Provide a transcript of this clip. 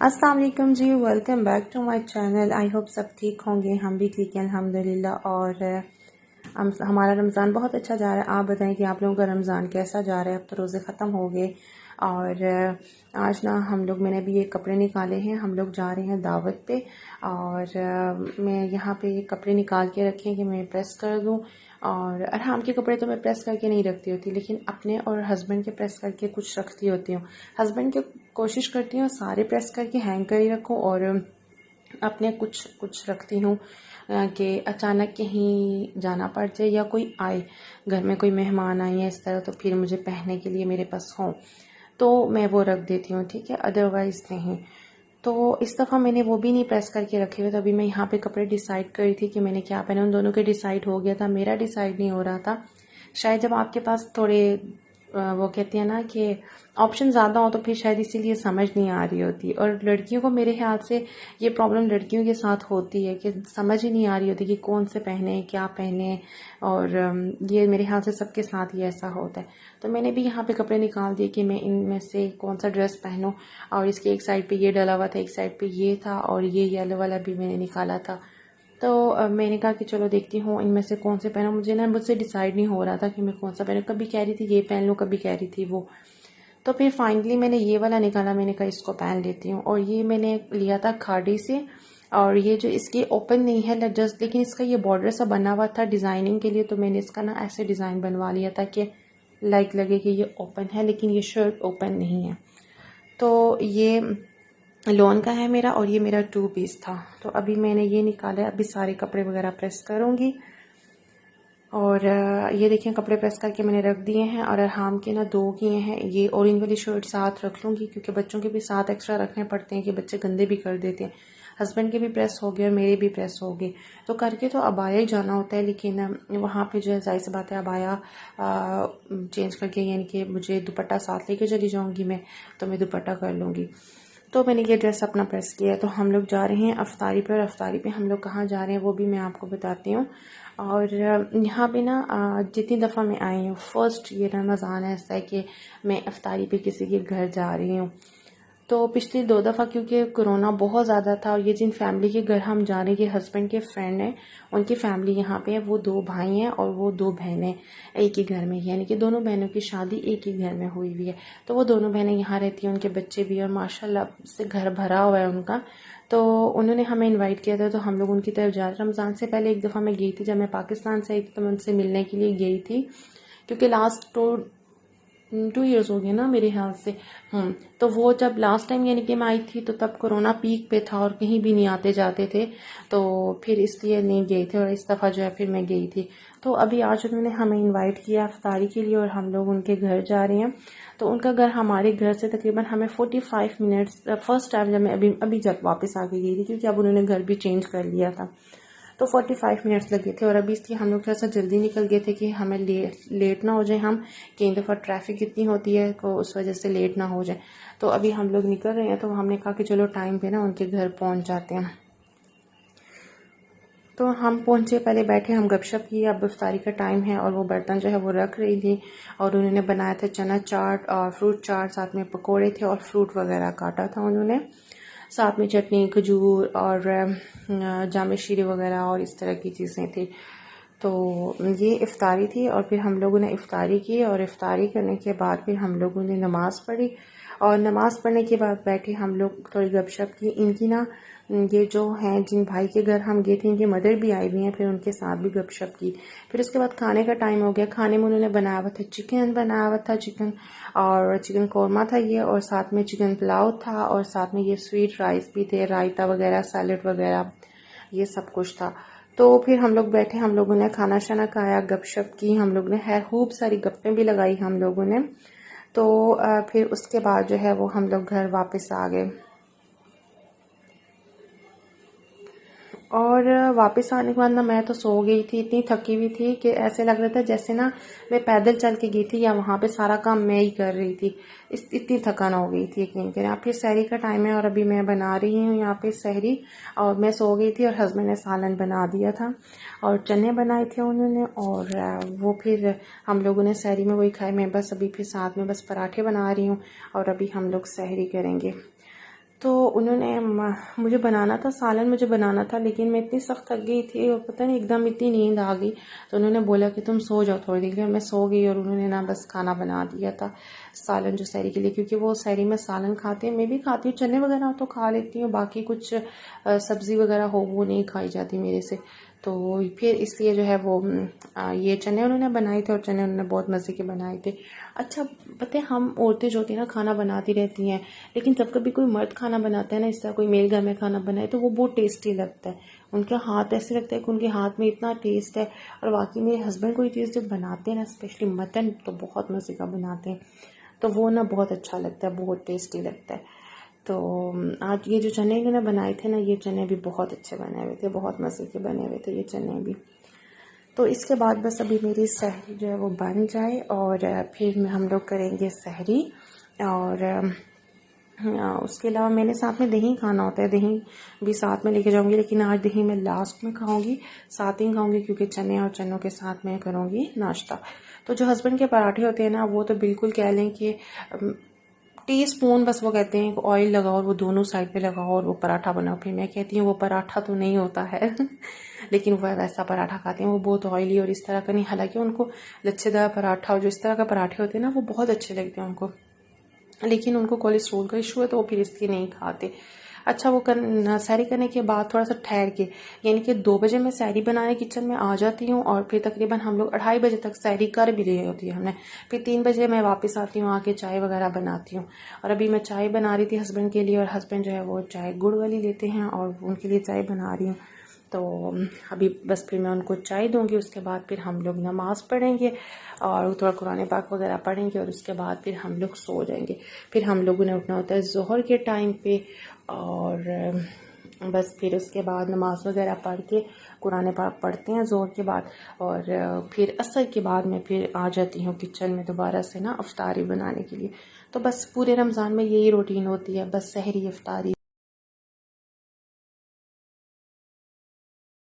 अस्सलाम वालेकुम जी, welcome back to my channel. I hope सब ठीक होंगे, हम भी ठीक हैं अल्हम्दुलिल्लाह। और हमारा रमज़ान बहुत अच्छा जा रहा है। आप बताएं कि आप लोगों का रमज़ान कैसा जा रहा है। अब तो रोज़े ख़त्म हो गए और आज ना मैंने भी ये कपड़े निकाले हैं। हम लोग जा रहे हैं दावत पे और मैं यहाँ पे ये कपड़े निकाल के रखे हैं कि मैं प्रेस कर दूँ। और अरहाम के कपड़े तो मैं प्रेस करके नहीं रखती होती, लेकिन अपने और हस्बैंड के प्रेस करके कुछ रखती होती हूँ। हस्बैंड के कोशिश करती हूँ सारे प्रेस करके हैंग कर ही रखूँ, और अपने कुछ कुछ रखती हूँ कि अचानक कहीं जाना पड़ जाए या कोई आए, घर में कोई मेहमान आए या इस तरह, तो फिर मुझे पहनने के लिए मेरे पास हो तो मैं वो रख देती हूँ, ठीक है, अदरवाइज़ नहीं। तो इस दफ़ा मैंने वो भी नहीं प्रेस करके रखे हुए। तो अभी मैं यहाँ पे कपड़े डिसाइड कर रही थी कि मैंने क्या पहना। उन दोनों के डिसाइड हो गया था, मेरा डिसाइड नहीं हो रहा था। शायद जब आपके पास थोड़े वो कहते हैं ना कि ऑप्शन ज़्यादा हो तो फिर शायद इसीलिए समझ नहीं आ रही होती। और लड़कियों को मेरे ख्याल से ये प्रॉब्लम लड़कियों के साथ होती है कि समझ ही नहीं आ रही होती कि कौन से पहने, क्या पहने। और ये मेरे ख्याल से सबके साथ ही ऐसा होता है। तो मैंने भी यहाँ पे कपड़े निकाल दिए कि मैं इनमें से कौन सा ड्रेस पहनूं। और इसके एक साइड पे ये डला हुआ था, एक साइड पे ये था, और ये येलो वाला भी मैंने निकाला था। तो मैंने कहा कि चलो देखती हूँ इनमें से कौन से पहनूं। मुझसे डिसाइड नहीं हो रहा था कि मैं कौन सा पहनूं। कभी कह रही थी ये पहन लूँ, कभी कह रही थी वो। तो फिर फाइनली मैंने ये वाला निकाला, मैंने कहा इसको पहन लेती हूँ। और ये मैंने लिया था खाड़ी से, और ये जो इसकी ओपन नहीं है जस्ट, लेकिन इसका ये बॉर्डर सा बना हुआ था डिज़ाइनिंग के लिए। तो मैंने इसका ना ऐसे डिज़ाइन बनवा लिया था कि लाइक लगे कि ये ओपन है, लेकिन ये शर्ट ओपन नहीं है। तो ये लॉन का है मेरा, और ये मेरा 2 पीस था। तो अभी मैंने ये निकाला है, अभी सारे कपड़े वगैरह प्रेस करूँगी। और ये देखें कपड़े प्रेस करके मैंने रख दिए हैं। और अरहाम के ना 2 किए हैं, ये ऑरेंज वाली शर्ट साथ रख लूँगी क्योंकि बच्चों के भी साथ एक्स्ट्रा रखने पड़ते हैं कि बच्चे गंदे भी कर देते हैं। हस्बैंड के भी प्रेस हो गए और मेरे भी प्रेस हो गए, तो करके तो अबाया ही जाना होता है। लेकिन वहाँ पे जो है जाहिर सी बात है अबाया चेंज करके, यानी कि मुझे दुपट्टा साथ लेके चली जाऊँगी मैं, तो मैं दुपट्टा कर लूँगी। तो मैंने ये ड्रेस अपना प्रेस किया है। तो हम लोग जा रहे हैं अफ्तारी पे, और अफ्तारी पे हम लोग कहाँ जा रहे हैं वो भी मैं आपको बताती हूँ। और यहाँ पे ना जितनी दफ़ा मैं आई हूँ, फर्स्ट ये रमज़ान ऐसा है कि मैं अफ्तारी पे किसी के घर जा रही हूँ। तो पिछली 2 दफ़ा क्योंकि कोरोना बहुत ज़्यादा था, और ये जिन फैमिली के घर हम जा रहे हैं, ये हस्बैंड के फ्रेंड हैं, उनकी फैमिली यहाँ पे है। वो 2 भाई हैं और वो 2 बहनें एक ही घर में, यानी कि दोनों बहनों की शादी एक ही घर में हुई हुई है। तो वो दोनों बहनें यहाँ रहती हैं, उनके बच्चे भी, और माशाल्लाह से घर भरा हुआ है उनका। तो उन्होंने हमें इनवाइट किया था, तो हम लोग उनकी तरफ जा रहे। रमज़ान से पहले एक दफ़ा मैं गई थी, जब मैं पाकिस्तान से आई थी, तो मैं उनसे मिलने के लिए गई थी, क्योंकि लास्ट 2 ईयर्स हो गए ना मेरे ख्याल से। तो वो जब लास्ट टाइम यानी कि मैं आई थी, तो तब कोरोना पीक पे था और कहीं भी नहीं आते जाते थे, तो फिर इसलिए नहीं गए थे। और इस दफ़ा जो है फिर मैं गई थी। तो अभी आज उन्होंने हमें इनवाइट किया इफ्तारी के लिए, और हम लोग उनके घर जा रहे हैं। तो उनका घर हमारे घर से तकरीबन हमें 45 मिनट्स, फर्स्ट टाइम जब मैं अभी जब वापस आके गई थी, क्योंकि अब उन्होंने घर भी चेंज कर लिया था, तो 45 मिनट्स लगे थे। और अभी इसलिए हम लोग थोड़ा सा जल्दी निकल गए थे कि हमें लेट ना हो जाए। हम कई दफ़ा ट्रैफिक इतनी होती है तो उस वजह से लेट ना हो जाए। तो अभी हम लोग निकल रहे हैं, तो हमने कहा कि चलो टाइम पे ना उनके घर पहुंच जाते हैं। तो हम पहुंचे, पहले बैठे, हम गपशप किए। अब इफ्तारी का टाइम है, और वो बर्तन जो है वो रख रही थी, और उन्होंने बनाया था चना चाट और फ्रूट चाट, साथ में पकोड़े थे और फ्रूट वगैरह काटा था उन्होंने, साथ में चटनी, खजूर और जाम शीरे वगैरह और इस तरह की चीज़ें थी। तो ये इफ्तारी थी, और फिर हम लोगों ने इफ्तारी की, और इफ्तारी करने के बाद फिर हम लोगों ने नमाज़ पढ़ी। और नमाज़ पढ़ने के बाद बैठे हम लोग थोड़ी गपशप की। इनकी ना ये जो हैं, जिन भाई के घर हम गए थे, इनकी मदर भी आई हुई हैं, फिर उनके साथ भी गपशप की। फिर उसके बाद खाने का टाइम हो गया। खाने में उन्होंने बनाया हुआ था चिकन, बनाया हुआ था चिकन, और चिकन कौरमा था ये, और साथ में चिकन पुलाव था, और साथ में ये स्वीट राइस भी थे, रायता वगैरह, सैलड वगैरह, ये सब कुछ था। तो फिर हम लोग बैठे, हम लोगों ने खाना शाना खाया, गपशप की, हम लोग ने है खूब सारी गप्पें भी लगाई हम लोगों ने। तो फिर उसके बाद जो है वो हम लोग घर वापस आ गए। और वापस आने के बाद ना मैं तो सो गई थी, इतनी थकी हुई थी कि ऐसे लग रहा था जैसे ना मैं पैदल चल के गई थी, या वहाँ पे सारा काम मैं ही कर रही थी। इतनी थकान हो गई थी, यकीन करें आप। फिर सहरी का टाइम है, और अभी मैं बना रही हूँ यहाँ पे सहरी। और मैं सो गई थी, और हस्बैंड ने सालन बना दिया था, और चने बनाए थे उन्होंने, और वो फिर हम लोगों ने सहरी में वही खाए। मैं बस अभी फिर साथ में बस पराठे बना रही हूँ, और अभी हम लोग सहरी करेंगे। तो उन्होंने मुझे बनाना था सालन, मुझे बनाना था, लेकिन मैं इतनी सख्त थक गई थी और पता नहीं एकदम इतनी नींद आ गई। तो उन्होंने बोला कि तुम सो जाओ थोड़ी देर। मैं सो गई और उन्होंने ना बस खाना बना दिया था सालन जो सहरी के लिए, क्योंकि वो सहरी में सालन खाते हैं। मैं भी खाती हूँ, चने वगैरह तो खा लेती हूँ, बाकी कुछ सब्ज़ी वगैरह हो वो नहीं खाई जाती मेरे से। तो फिर इसलिए जो है वो ये चने उन्होंने बनाए थे और चने उन्होंने बहुत मज़े के बनाए थे। अच्छा पता है, हम औरतें जो होती हैं ना खाना बनाती रहती हैं, लेकिन जब कभी कोई मर्द खाना बनाता है ना, इस तरह कोई मेल घर में खाना बनाए, तो वो बहुत टेस्टी लगता है। उनका हाथ ऐसे लगता है कि उनके हाथ में इतना टेस्ट है। और वाकई मेरे हस्बैंड कोई चीज़ जब बनाते हैं ना, स्पेशली मटन, तो बहुत मज़े का बनाते हैं। तो वो ना बहुत अच्छा लगता है, बहुत टेस्टी लगता है। तो आज ये जो चने इन्होंने बनाए थे ना, ये चने भी बहुत अच्छे बने हुए थे, बहुत मज़े के बने हुए थे ये चने भी। तो इसके बाद बस अभी मेरी सहरी जो है वो बन जाए और फिर हम लोग करेंगे सहरी। और उसके अलावा मैंने साथ में दही खाना होता है, दही भी साथ में लेके जाऊंगी, लेकिन आज दही मैं लास्ट में खाऊंगी, साथ ही खाऊंगी, क्योंकि चने और चनों के साथ मैं करूंगी नाश्ता। तो जो हस्बैंड के पराठे होते हैं ना, वो तो बिल्कुल कह लें कि टी स्पून बस वो कहते हैं ऑयल लगाओ और वो दोनों साइड पे लगाओ और वो पराठा बनाओ। फिर मैं कहती हूँ वो पराठा तो नहीं होता है लेकिन वो वैसा पराठा खाते हैं, वो बहुत ऑयली और इस तरह का नहीं। हालांकि उनको लच्छेदार पराठा और जो इस तरह का पराठे होते हैं ना, वो बहुत अच्छे लगते हैं उनको, लेकिन उनको कोलेस्ट्रोल का इशू है तो वो फिर इसलिए नहीं खाते। अच्छा, वो सैरी करने के बाद थोड़ा सा ठहर के, यानी कि 2 बजे मैं सैरी बनाने किचन में आ जाती हूँ और फिर तकरीबन हम लोग 2:30 बजे तक सैरी कर भी रही होती है हमने। फिर 3 बजे मैं वापस आती हूँ, आके चाय वगैरह बनाती हूँ। और अभी मैं चाय बना रही थी हस्बैंड के लिए, और हस्बैंड जो है वो चाय गुड़ वाली लेते हैं और उनके लिए चाय बना रही हूँ। तो अभी बस फिर मैं उनको चाय दूंगी, उसके बाद फिर हम लोग नमाज़ पढ़ेंगे और थोड़ा कुरान पाक वगैरह पढ़ेंगे और उसके बाद फिर हम लोग सो जाएंगे। फिर हम लोगों ने उठना होता है ज़ोहर के टाइम पे, और बस फिर उसके बाद नमाज़ वगैरह पढ़ के कुरान पाक पढ़ते हैं ज़ोहर के बाद, और फिर असर के बाद मैं फिर आ जाती हूँ किचन में दोबारा से ना अफ्तारी बनाने के लिए। तो बस पूरे रमज़ान में यही रूटीन होती है, बस सहरी, अफ्तारी।